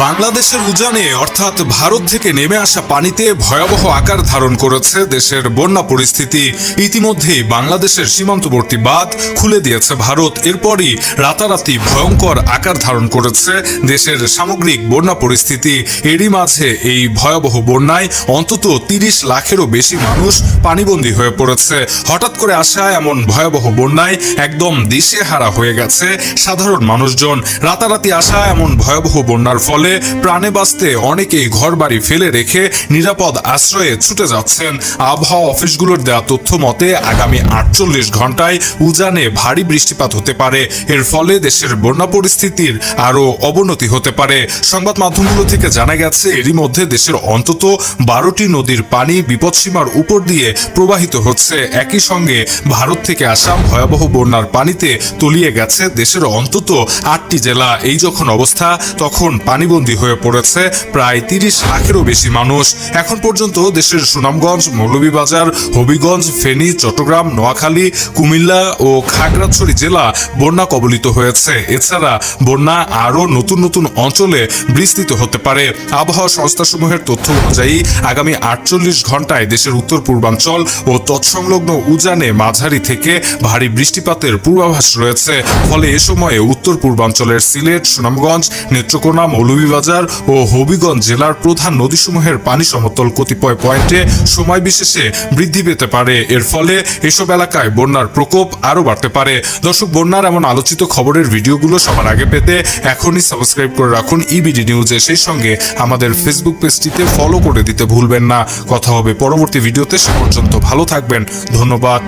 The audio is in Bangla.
বাংলাদেশের উজানে অর্থাৎ ভারত থেকে নেমে আসা পানিতে ভয়াবহ আকার ধারণ করেছে দেশের বন্যা পরিস্থিতি। ইতিমধ্যেই বাংলাদেশের সীমান্তবর্তী বাঁধ খুলে দিয়েছে ভারত। এরপরই রাতারাতি ভয়ঙ্কর আকার ধারণ করেছে দেশের সামগ্রিক বন্যা পরিস্থিতি। এরই মাঝে এই ভয়াবহ বন্যায় অন্তত ৩০ লাখেরও বেশি মানুষ পানিবন্দী হয়ে পড়েছে। হঠাৎ করে আসা এমন ভয়াবহ বন্যায় একদম দিশেহারা হয়ে গেছে সাধারণ মানুষজন। রাতারাতি আসা এমন ভয়াবহ বন্যার ফলে প্রাণে বাঁচতে অনেকেই ঘরবাড়ি ফেলে রেখে নিরাপদ আশ্রয়ে ছুটে যাচ্ছেন। আবহাওয়া অফিসগুলোর দেওয়া তথ্য মতে আগামী ৪৮ ঘন্টায় উজানে ভারী বৃষ্টিপাত হতে পারে। এর ফলে দেশের বন্যা পরিস্থিতির আরও অবনতি হতে পারে। সংবাদ মাধ্যমগুলো থেকে জানা গেছে এরই মধ্যে দেশের অন্তত ১২টি নদীর পানি বিপদসীমার উপর দিয়ে প্রবাহিত হচ্ছে। একই সঙ্গে ভারত থেকে আসা ভয়াবহ বন্যার পানিতে তলিয়ে গেছে দেশের অন্তত ৮টি জেলা। এই যখন অবস্থা, তখন পানিবন্দী হয়ে পড়েছে প্রায় ৩০ লাখেরও বেশি মানুষ। এখন পর্যন্ত দেশের সুনামগঞ্জ, মৌলভীবাজার, হবিগঞ্জ, ফেনী, চট্টগ্রাম, নোয়াখালী, কুমিল্লা ও খাগড়াছড়ি জেলা বন্যা কবলিত হয়েছে। এছাড়া বন্যা আরও নতুন নতুন অঞ্চলে বিস্তৃত হতে পারে। আবহাওয়া সংস্থাসমূহের তথ্য অনুযায়ী আগামী ৪৮ ঘন্টায় দেশের উত্তর পূর্বাঞ্চল ও তৎসংলগ্ন উজানে মাঝারি থেকে ভারী বৃষ্টিপাতের পূর্বাভাস রয়েছে। ফলে এ সময়ে উত্তর পূর্বাঞ্চলের সিলেট, সুনামগঞ্জ, নেত্রকোনা, মৌলভীবাজার ও হবিগঞ্জ জেলার প্রধান নদীসমূহের পানি সমতল কতিপয় পয়েন্টে সময় বিশেষে বৃদ্ধি পেতে পারে। এর ফলে এসব এলাকায় বন্যার প্রকোপ আরও বাড়তে পারে। দর্শক, বন্যার এমন আলোচিত খবরের ভিডিওগুলো সবার আগে পেতে এখনই সাবস্ক্রাইব করে রাখুন ইবিডি নিউজে। সেই সঙ্গে আমাদের ফেসবুক পেজটিতে ফলো করে দিতে ভুলবেন না। কথা হবে পরবর্তী ভিডিওতে। সে পর্যন্ত ভালো থাকবেন। ধন্যবাদ।